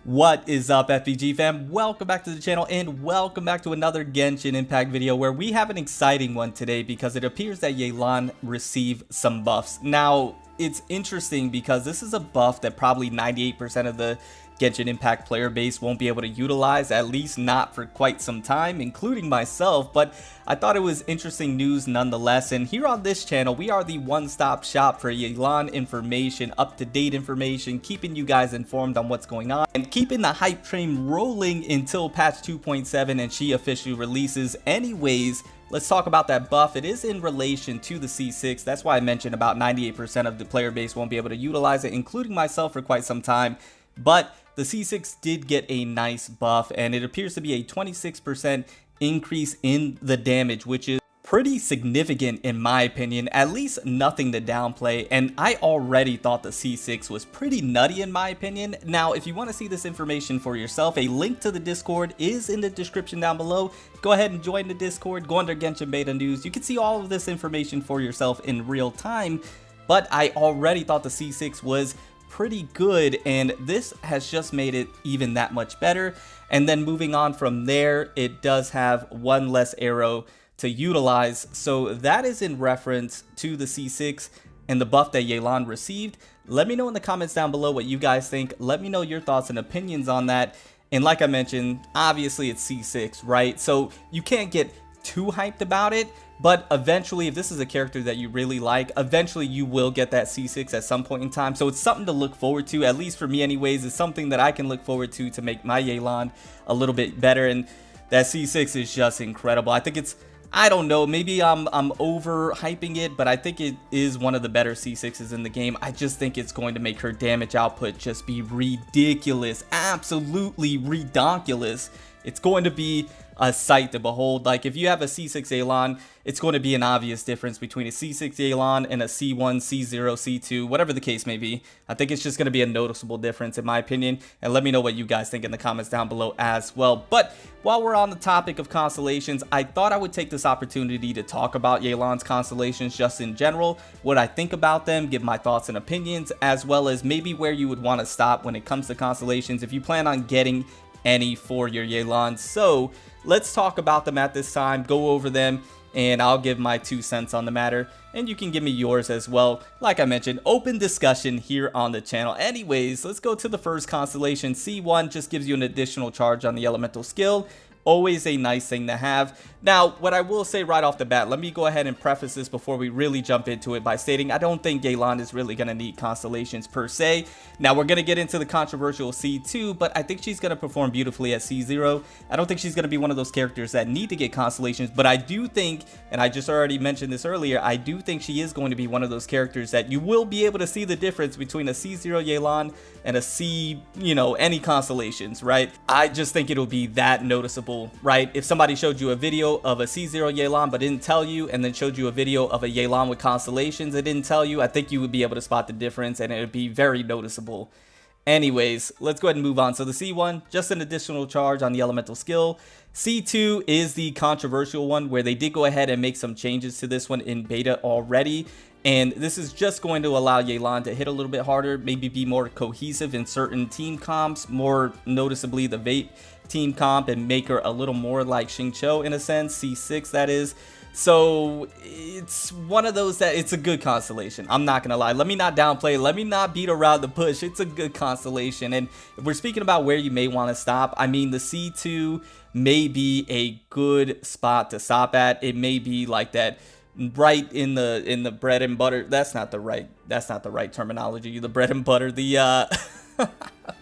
What is up, FBG fam? Welcome back to the channel and welcome back to another Genshin Impact video where we have an exciting one today because it appears that Yelan received some buffs. Now, it's interesting because this is a buff that probably 98% of the Genshin Impact player base won't be able to utilize, at least not for quite some time, including myself, but I thought it was interesting news nonetheless. And here on this channel, we are the one-stop shop for Yelan information, up-to-date information, keeping you guys informed on what's going on, and keeping the hype train rolling until patch 2.7 and she officially releases. Anyways, let's talk about that buff. It is in relation to the C6. That's why I mentioned about 98% of the player base won't be able to utilize it, including myself for quite some time. But the C6 did get a nice buff, and it appears to be a 26% increase in the damage, which is pretty significant in my opinion, at least nothing to downplay. And I already thought the C6 was pretty nutty in my opinion. Now, if you want to see this information for yourself, a link to the Discord is in the description down below. Go ahead and join the Discord, go under Genshin Beta News. You can see all of this information for yourself in real time, but I already thought the C6 was pretty good, and this has just made it even that much better. And then moving on from there, it does have one less arrow to utilize, so that is in reference to the C6 and the buff that Yelan received. Let me know in the comments down below what you guys think. Let me know your thoughts and opinions on that. And like I mentioned, obviously it's C6, right? So you can't get too hyped about it, but eventually, if this is a character that you really like, eventually you will get that C6 at some point in time. So it's something to look forward to, at least for me anyways. It's something that I can look forward to make my Yelan a little bit better. And that C6 is just incredible. I think it's, I don't know, maybe I'm overhyping it, but I think it is one of the better C6s in the game. I just think it's going to make her damage output just be ridiculous, absolutely redonkulous. It's going to be a sight to behold. Like, if you have a C6 Yelan, it's going to be an obvious difference between a C6 Yelan and a C1, C0, C2, whatever the case may be. I think it's just going to be a noticeable difference in my opinion, and let me know what you guys think in the comments down below as well. But while we're on the topic of constellations, I thought I would take this opportunity to talk about Yelan's constellations just in general, what I think about them, give my thoughts and opinions, as well as maybe where you would want to stop when it comes to constellations if you plan on getting any for your Yelan. So let's talk about them at this time, go over them, and I'll give my 2 cents on the matter, and you can give me yours as well. Like I mentioned, open discussion here on the channel. Anyways, let's go to the first constellation. C1 just gives you an additional charge on the elemental skill. Always a nice thing to have. Now, what I will say right off the bat, let me go ahead and preface this before we really jump into it by stating I don't think Yelan is really going to need constellations per se. Now, we're going to get into the controversial C2, but I think she's going to perform beautifully at C0. I don't think she's going to be one of those characters that need to get constellations, but I do think, and I just already mentioned this earlier, I do think she is going to be one of those characters that you will be able to see the difference between a C0 Yelan and a C, any constellations, right? I just think it'll be that noticeable, right? If somebody showed you a video of a C0 Yelan but didn't tell you, and then showed you a video of a Yelan with constellations that didn't tell you, I think you would be able to spot the difference and it would be very noticeable. Anyways, let's go ahead and move on. So the C1, just an additional charge on the elemental skill. C2 is the controversial one where they did go ahead and make some changes to this one in beta already. And this is just going to allow Yelan to hit a little bit harder, maybe be more cohesive in certain team comps, more noticeably the Vate team comp, and make her a little more like Xingqiu in a sense, C6 that is. So it's one of those that it's a good constellation. I'm not gonna lie. Let me not downplay. Let me not beat around the bush. It's a good constellation. And if we're speaking about where you may want to stop, I mean, the C2 may be a good spot to stop at. It may be like that right in the bread and butter. That's not the right terminology. The bread and butter, the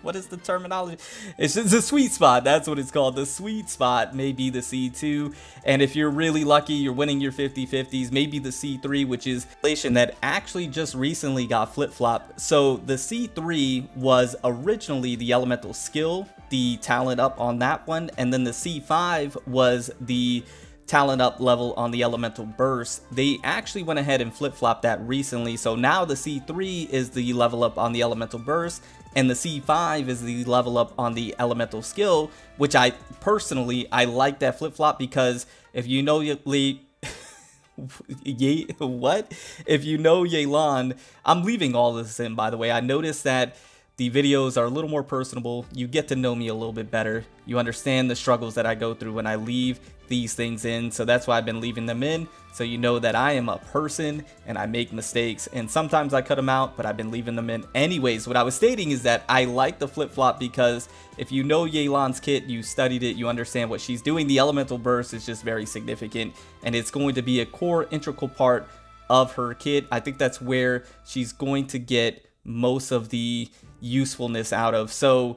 what is the terminology? It's just a sweet spot. That's what it's called. The sweet spot may be the C2. And if you're really lucky, you're winning your 50-50s, maybe the C3, which is a relation that actually just recently got flip-flopped. So the C3 was originally the elemental skill, the talent up on that one. And then the C5 was the talent up level on the elemental burst. They actually went ahead and flip-flopped that recently. So now the C3 is the level up on the elemental burst, and the C5 is the level up on the elemental skill, which I personally like that flip-flop, because if you know what? If you know Yelan, I'm leaving all this in, by the way. I noticed that The videos are a little more personable. You get to know me a little bit better. You understand the struggles that I go through when I leave these things in. So that's why I've been leaving them in. So you know that I am a person and I make mistakes. And sometimes I cut them out, but I've been leaving them in. Anyways, what I was stating is that I like the flip-flop because if you know Yelan's kit, you studied it, you understand what she's doing. The elemental burst is just very significant. And it's going to be a core integral part of her kit. I think that's where she's going to get most of the usefulness out of. So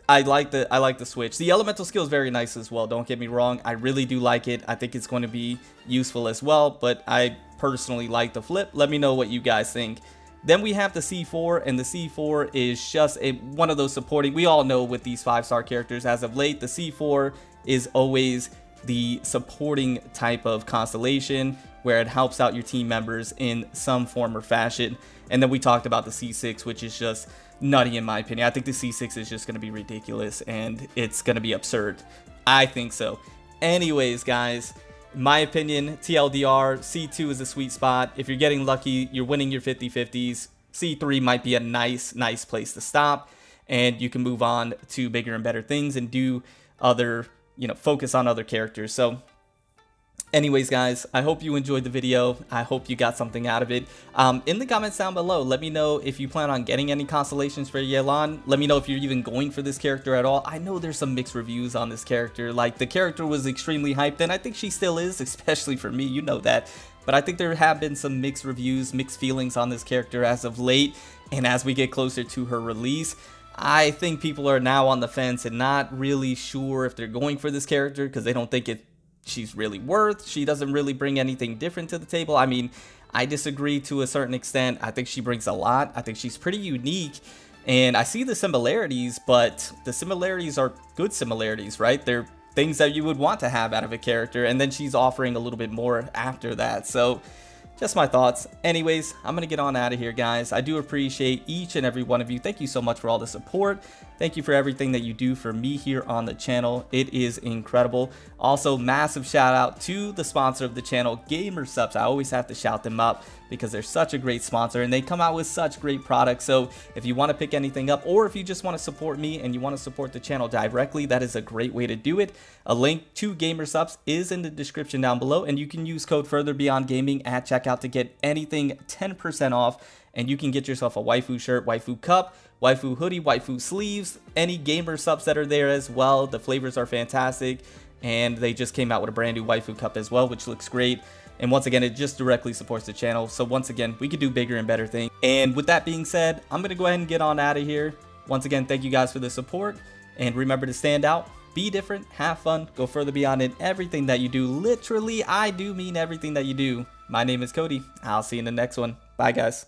I like the switch. The elemental skill is very nice as well, don't get me wrong. I really do like it. I think it's going to be useful as well, but I personally like the flip. Let me know what you guys think. Then we have the C4, and the C4 is just one of those supporting. We all know with these 5-star characters as of late, the C4 is always the supporting type of constellation where it helps out your team members in some form or fashion. And then we talked about the C6, which is just nutty in my opinion. I think the C6 is just going to be ridiculous and it's going to be absurd. I think so. Anyways, guys, in my opinion, TLDR, C2 is a sweet spot. If you're getting lucky, you're winning your 50-50s. C3 might be a nice place to stop, and you can move on to bigger and better things and do other, focus on other characters. So anyways, guys, I hope you enjoyed the video. I hope you got something out of it. In the comments down below, let me know if you plan on getting any constellations for Yelan. Let me know if you're even going for this character at all. I know there's some mixed reviews on this character. Like, the character was extremely hyped, and I think she still is, especially for me. You know that. But I think there have been some mixed reviews, mixed feelings on this character as of late. And as we get closer to her release, I think people are now on the fence and not really sure if they're going for this character because they don't think she's really worth. She doesn't really bring anything different to the table. I mean, I disagree to a certain extent. I think she brings a lot. I think she's pretty unique, and I see the similarities, but the similarities are good similarities, right? They're things that you would want to have out of a character, and then she's offering a little bit more after that. So just my thoughts. Anyways, I'm gonna get on out of here, guys. I do appreciate each and every one of you. Thank you so much for all the support. Thank you for everything that you do for me here on the channel. It is incredible. Also, massive shout out to the sponsor of the channel, GamerSupps. I always have to shout them up because they're such a great sponsor and they come out with such great products. So if you want to pick anything up, or if you just want to support me and you want to support the channel directly, that is a great way to do it. A link to GamerSupps is in the description down below, and you can use code FurtherBeyondGaming at checkout to get anything 10% off. And you can get yourself a waifu shirt, waifu cup, waifu hoodie, waifu sleeves, any GamerSupps that are there as well. The flavors are fantastic, and they just came out with a brand new waifu cup as well, which looks great. And once again, it just directly supports the channel. So once again, we could do bigger and better things. And with that being said, I'm going to go ahead and get on out of here. Once again, thank you guys for the support, and remember to stand out, be different, have fun, go further beyond in everything that you do. Literally, I do mean everything that you do. My name is Cody. I'll see you in the next one. Bye, guys.